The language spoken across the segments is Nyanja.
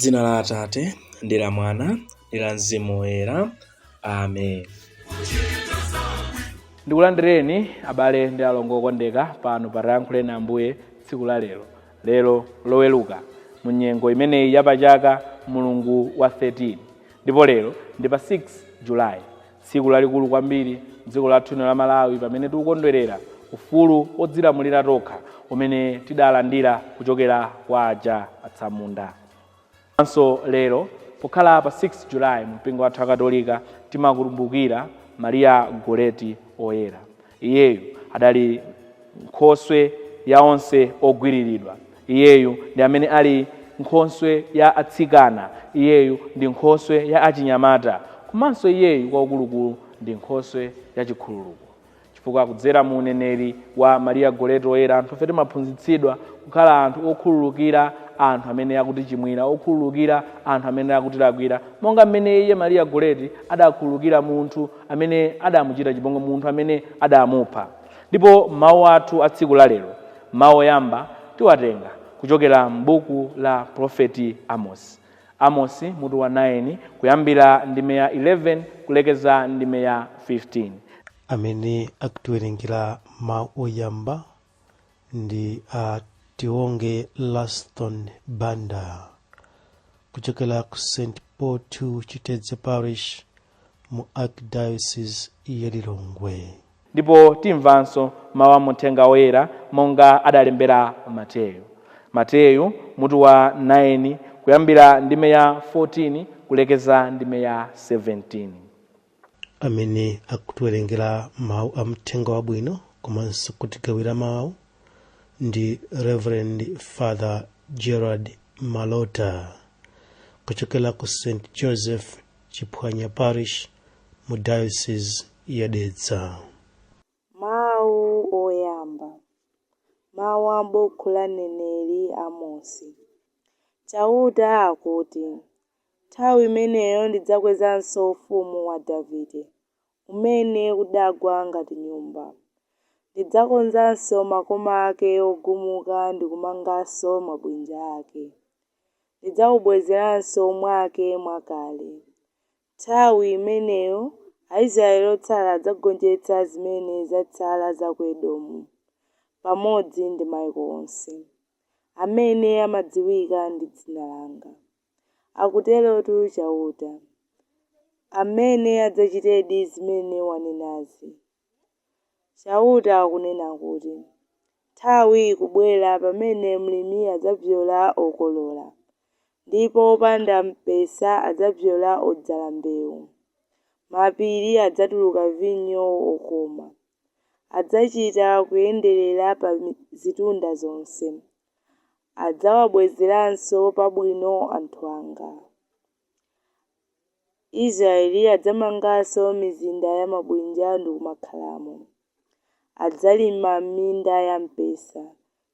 Dzina la Atate ndi la Mwana ndi la Mzimu Woyera. Amen. Ndikulandireni abale ndi alongo okondeka pano pa Tiyankhuleni Ambuye tsiku la lero loweruka mu nyengo imeneyi ya pachaka mulungu wa 13, ndipo lero ndi pa 6 Julayi, tsiku lalikulu kwambiri m'dziko lathu la Malawi, pamene tikukondwerera ufulu odzilamulira tokha umene tidalandira kuchokera kwa aja atsamunda. Anso lero pokhala pa 6 Julayi mu mpingo wathu akatolika timakumbukira Maria Goreti Oyera. Iyeyu adali nkhoswe ya onse ogwiriridwa. Iyeyu ndi amene ali nkhoswe ya atsikana. Iyeyu ndi nkhoswe ya achinyamata. Komanso iyeyu kwaukuluakulu ndi nkhoswe ya chikhululuko. Chifukwa kudzera mu uneneri wa Maria Goreti Oyera anthu ofe timaphunzitsidwa kukhala anthu okhululukira anthu amene akutichimwira, okhululukira anthu amene akutilakwira, monga mmene iye Maria Goreti adakhululukira munthu amene adamuchita chipongwe, munthu amene adamupha. Ndipo mawu athu a tsiku la lero, mawu oyamba tiwatenga kuchokera m'buku la profeti Amosi. Amosi mutu wa 9 kuyambira ndime ya 11 kulekeza ndime ya 15. Amene akutiwerengera mawu oyamba ndi Tionge Laston Banda kuchokera ku St. Paul II Chitedze Parish mu Archdiocese ya Lilongwe. Ndipo timvanso mawu a Uthenga Woyera monga adalembera Mateyu mutu wa 9 kuyambira ndime ya 14 kulekeza ndime ya 17. Amene akutiwerengera mawu a Uthenga Wabwino komanso kutigawira mawu ndi Reverend Father Gerard Malota kuchokera ku St. Joseph Chiphwanya Parish mu Diocese ya Dedza. Mawu oyamba. Mawu a buku la mneneri Amosi. Chauta akuti, nthawi imeneyo ndidzakwezanso ufumu wa Davide, umene udagwa ngati nyumba. Ndidzakonzanso makoma ake ogumuka ndi kumanganso mabwinja ake. Ndidzawubwezeranso mwake mwakale. Nthawi imeneyo Aisraeli otsala adzagonjetsa zimene zatsala za ku Edomu, pamodzi ndi mayiko onse amene amadziwika ndi dzina langa. Akuterotu Chauta, amene adzachitedi zimene wanenazi. Chauta akunena kuti, nthawi ikubwera pamene mlimi adzabzola okolola, ndipo opanda mpesa adzabzola odzala mbewu. Mapiri adzatuluka vinyo okoma, adzachita kuyenderera pa zitunda zonse. Adzawabwezeranso pabwino anthu anga. Israeli adzamanganso mizinda ya mabwinja ndi kumakhalamo. Adzalima minda ya mpesa,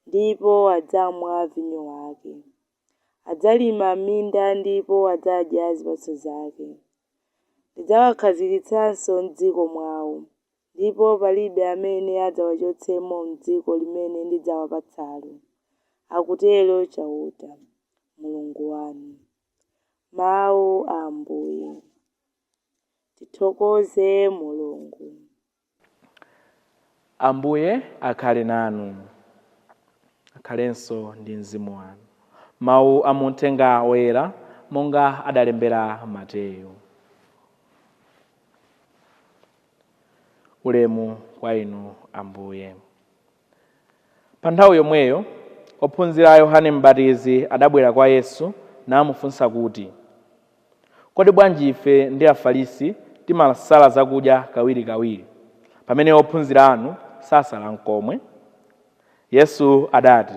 ndipo adzamwa vinyo wake. Adzalima minda ndipo adzadya zipatso zake. Ndidzawakhazikitsanso m'dziko mwawo, ndipo palibe amene adzawachotsemo m'dziko limene ndidzawapatsalo. Akutero Chauta, Mulungu wanu. Mawu a Ambuye. Tithokoze Mulungu. Ambuye akhale nanu, akhalenso ndi mzimu wanu. Mawu a Uthenga Woyera monga adalembera Mateyu. Ulemu kwa inu Ambuye. Pa nthawi yomweyo ophunzira a Yohane M'batizi adabwera kwa Yesu namufunsa kuti, kodi bwanji ife ndi Afarisi timasala zakudya kawirikawiri, pamene ophunzira anu sasala n'komwe? Yesu adati,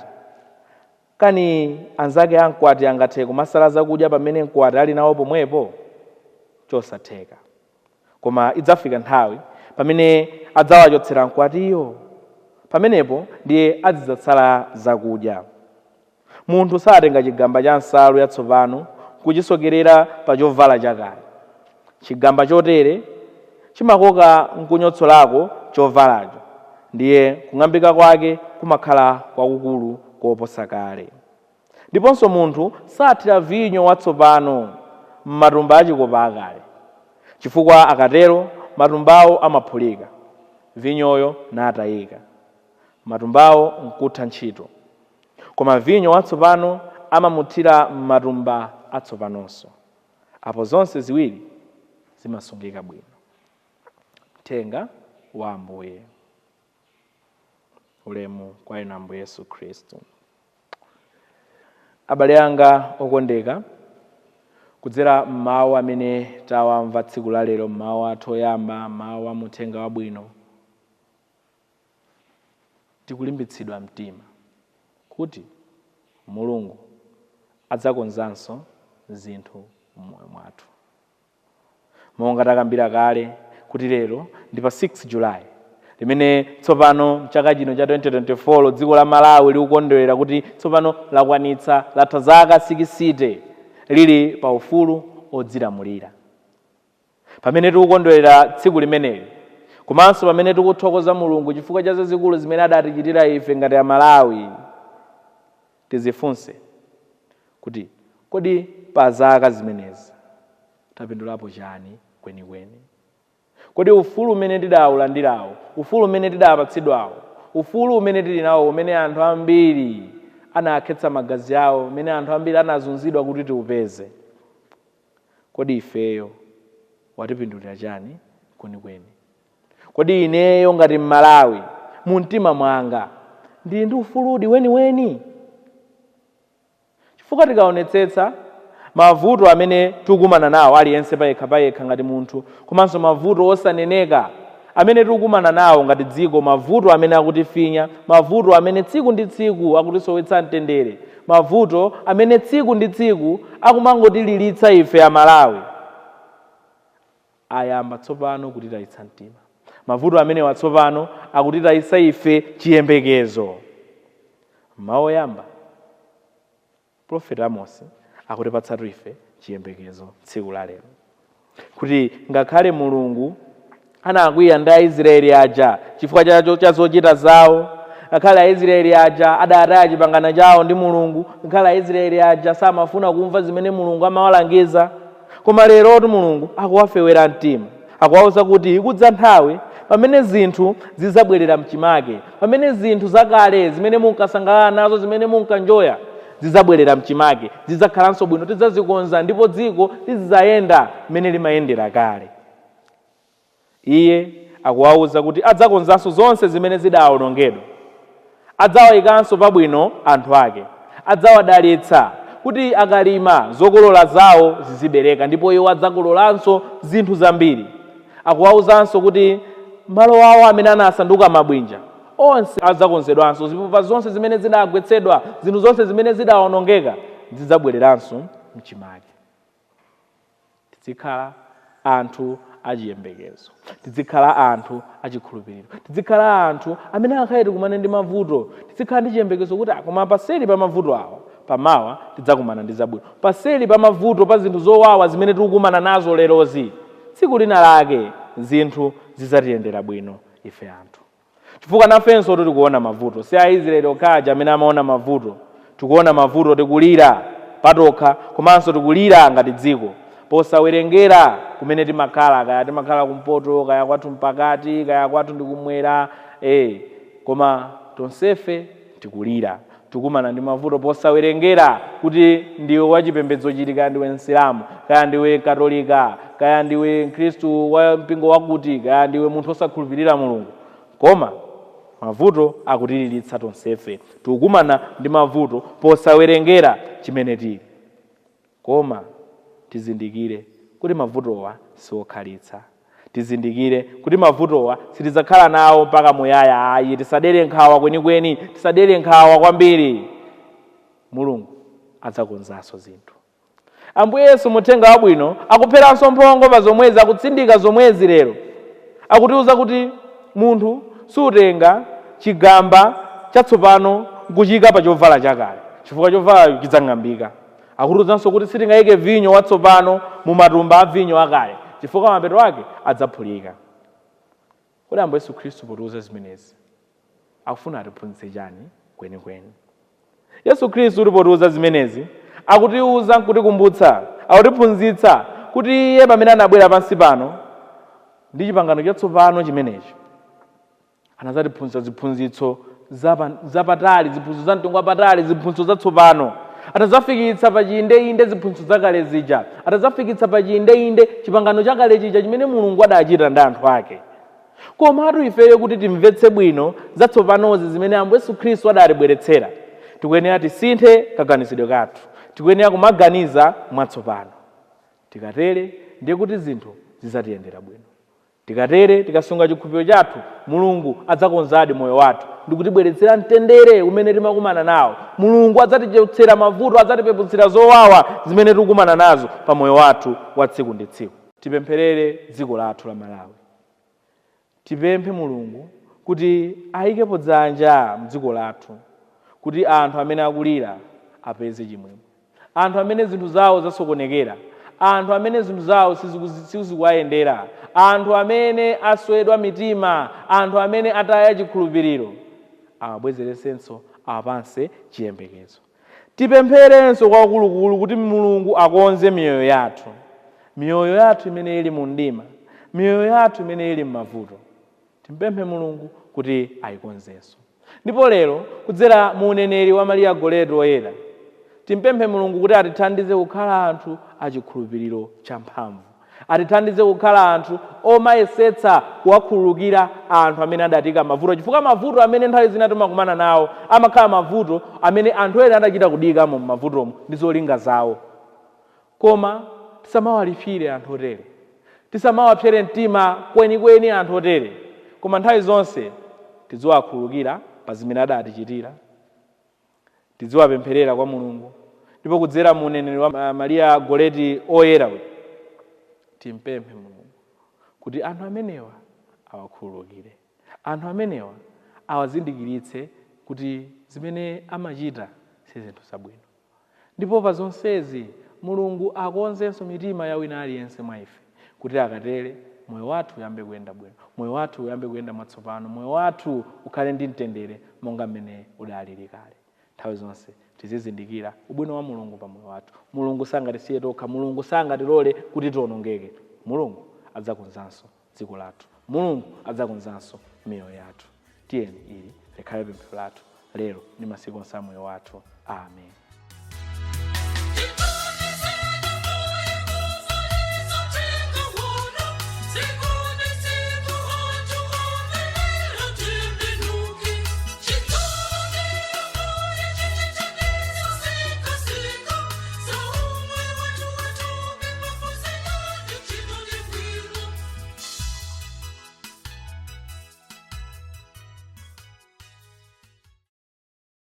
kani anzake amkwati angathe kumasala zakudya pamene mkwati ali nawo pomwepo? Chosatheka. Koma idzafika nthawi pamene adzawachotsera mkwatiyo, pamenepo ndiye azidzatsala zakudya. Munthu satenga chigamba cha nsalu yatsopano kuchisokerera pa chovala chakale. Chigamba chotere chimakoka nkunyotsolako chovalacho, ndiye kung'ambika kwake kumakhala kwakukulu koposa kale. Ndiponso munthu sathira vinyo watsopano m'matumba achikopa akale, chifukwa akatero matumbawo amaphulika, vinyoyo natayika, matumbawo nkutha ntchito. Koma vinyo watsopano amamuthira m'matumba atsopanonso, apo zonse ziwiri zimasungika bwino. Uthenga wa Ambuye. Ulemu kwa inu Ambuye Yesu Khristu. Abale anga okondeka, kudzera mawu amene tawamva tsiku la lero, mawu athu oyamba, mawu a uthenga wabwino, tikulimbitsidwa mtima kuti Mulungu adzakonzanso zinthu m'moyo mwathu. Monga takambira kale kuti lero ndi pa 6 Julayi, limene tsopano mchaka chino cha 2024 dziko la Malawi likukondwerera kuti tsopano lakwanitsa latha zaka 60 lili pa ufulu odzilamulira. Pamene tikukondwerera tsiku limeneli, komanso pamene tikuthokoza Mulungu chifukwa cha zazikulu zimene adatichitira ife ngati a Malawi, tizifunse kuti kodi pa zaka zimenezi tapindulapo chani kwenikweni? Kodi ufulu umene tidawulandirawo, ufulu umene tidapatsidwawo, ufulu umene tili nawo, umene anthu ambiri anakhetsa magazi awo, umene anthu ambiri anazunzidwa kuti tiupeze, kodi ifeyo watipindulira chani kwenikweni? Kodi ineyo ngati Mmalawi mu mtima mwanga ndili ndi ufuludi weniweni? Chifukwa tikaonetsetsa mavuto amene tikumana nawo aliyense payekha ngati munthu, komanso mavuto osaneneka amene tikumana nawo ngati dziko, mavuto amene akutifinya, mavuto amene tsiku ndi tsiku akutisowetsa mtendere, mavuto amene tsiku ndi tsiku akumangotililitsa ife a Malawi, ayamba tsopano kutitayitsa mtima. Mavuto amene watsopano akutitayitsa ife chiyembekezo. Mawu oyamba, Prophet Amos akutipatsa ife chiyembekezo tsiku la lero, kuti ngakhale Mulungu anakwiya ndi Aisraeli aja chifukwa cha zochita zawo, ngakhale Aisraeli aja adataya pangano chawo ndi Mulungu, ngakhale Aisraeli aja samafuna kumva zimene Mulungu amawalangiza, koma lerotu Mulungu akuwafewera mtima, akuwauza kuti ikudza nthawi pamene zinthu zizabwerera mchimake, pamene zinthu zakale zimene munkasangalala nazo, zimene munkanjoya, zizabwerera mchimake, zidzakhalanso bwino, tidzazikonza ndipo dziko lizayenda mmene limayendera kale. Iye akuwauza kuti adzakonzanso zonse zimene zidawonongedwa, adzawayikanso pabwino anthu ake, adzawadalitsa kuti akalima zokolola zawo zizibereka, ndipo iwo adzakololanso zinthu zambiri. Akuwauzanso kuti malo awo amene anasanduka mabwinja onse adzakonzedwanso, zipupa zonse zimene zidagwetsedwa, zinthu zonse zimene zidawonongeka zidzabwereranso mchimake. Tizikhala anthu achiyembekezo, tizikhala anthu achikhulupiriro, tizikhala anthu amene akhale tikumane ndi mavuto, tizikhala ndi chiyembekezo kuti koma paseli pa mavuto awa pamawa tidzakumana ndi zabwino, paseli pa mavuto, pa zinthu zowawa zimene tikukumana nazo lerozi, tsiku lina lake zinthu zidzatiyendera bwino ife anthu. Chifukwa nafenso tikuona mavuto, si Aisraeli okhaja amene amaona mavuto, tikuona mavuto, tikulira patokha, komanso tikulira ngati dziko, posawerengera kumene timakhala, kaya timakhala kumpoto, kaya kwathu mpakati, kaya kwathu ndikumwera, koma tonsefe tikulira, tikumana ndi mavuto, posawerengera kuti ndiwe wachipembedzo chiti, kaya ndiwe Msilamu, kaya ndiwe Katolika, kaya ndiwe Mkhristu wa mpingo wakuti, kaya ndiwe munthu osakhulupirira Mulungu, koma mavuto akutililitsa tonsefe. Tikukumana ndi mavuto posawerengera chimene tili, koma tizindikire kuti mavutowa siokhalitsa, tizindikire kuti mavutowa sitidzakhala nawo mpaka muyaya. Ayi, tisadere nkhawa kwenikweni, tisadere nkhawa kwambiri, Mulungu adzakonzanso zinthu. Ambuye Yesu muthenga wabwino akupheranso mphongo pa zomwezi, akutsindika zomwezi lero, akutiuza kuti munthu sutenga chigamba chatsopano kuchika pa chovala chakale, chifukwa chovala chidzang'ambika. Akutiuzanso kuti sitingayike vinyo watsopano mu matumba a vinyo akale, chifukwa mapeto ake adzaphulika. Kodi Ambuye Yesu Khristu potiuza zimenezi akufuna atiphunzitse chani kwenikweni? Yesu Khristu utipotiuza zimenezi akutiuza nkutikumbutsa, akutiphunzitsa kuti iye pamene anabwera pansi pano ndi chipangano chatsopano chimenechi anadzatiphunzitsa ziphunzitso zapatali, ziphunzitso za mtengo wapatali, ziphunzitso zatsopano. Atadzafikitsa pa chiyindeinde ziphunzitso zakale zija, atadzafikitsa pa chiyindeinde chipangano chakale chija chimene Mulungu adachita ndi anthu ake. Komatu ifeyo kuti timvetse bwino zatsopanozi zimene Ambuye Yesu Khristu adatibweretsera, tikuyenera tisinthe kaganizidwe kathu, tikuyenera kumaganiza mwatsopano. Tikatere ndiye kuti zinthu zidzatiyendera bwino. Tikatere tikasunga chikhulupiriro chathu, Mulungu adzakonzadi moyo wathu ndi kutibweretsera mtendere umene timakumana nawo. Mulungu adzatichotsera mavuto, adzatipeputsa zowawa zimene tikukumana nazo pa moyo wathu wa tsiku ndi tsiku. Tipempherere dziko lathu la Malawi. Tipemphe Mulungu kuti ayikepo dzanja mdziko lathu, kuti anthu amene akulira apeze chimwemwe, anthu amene zinthu zawo zasokonekera, anthu amene zinthu zawo sizikuwayendera, anthu amene aswedwa mitima, anthu amene ataya chikhulupiriro, awabwezeresenso, awapanse chiyembekezo. Tipempherenso kwakulukulu kuti Mulungu akonze miyoyo yathu imene ili mu mdima, miyoyo yathu imene ili m'mavuto. Timpemphe Mulungu kuti ayikonzenso. Ndipo lero kudzera mu uneneri wa Maria Goretti Oyera, timpemphe Mulungu kuti atithandize kukhala anthu achikhulupiriro champhamvu, atithandize kukhala anthu omayesetsa kuwakhululukira anthu amene adatika mavuto, chifukwa mavuto amene nthawi zina timakumana nawo amakhala mavuto amene anthu ena adachita kudikamo m'mavutomo ndi zolinga zawo. Koma tisamawalipsire anthu otere, tisamawapsere mtima kwenikweni anthu otere, koma nthawi zonse tiziwakhululukira pa zimene adatichitira, tiziwapempherera kwa Mulungu. Ndipo kudzera mu uneneri wa Maria Goretti Oyera timpemphe Mulungu kuti anthu amenewa awakhululukire, anthu amenewa awazindikiritse kuti zimene amachita si zinthu zabwino. Ndipo pa zonsezi Mulungu akonzenso mitima ya wina aliyense mwa ife, kuti akatere moyo wathu uyambe kuyenda bwino, moyo wathu uyambe kuyenda mwatsopano, moyo wathu ukhale ndi mtendere monga mmene udalili kale. Nthawi zonse tizizindikira ubwino wa Mulungu pa moyo wathu. Mulungu sangatisiye tokha, Mulungu sangatilole kuti tionongeke. Mulungu adzakonzanso dziko lathu, Mulungu adzakonzanso miyoyo yathu. Tiyeni ili likhale pemphero lathu lero ndi masiku onse a moyo wathu. Amen.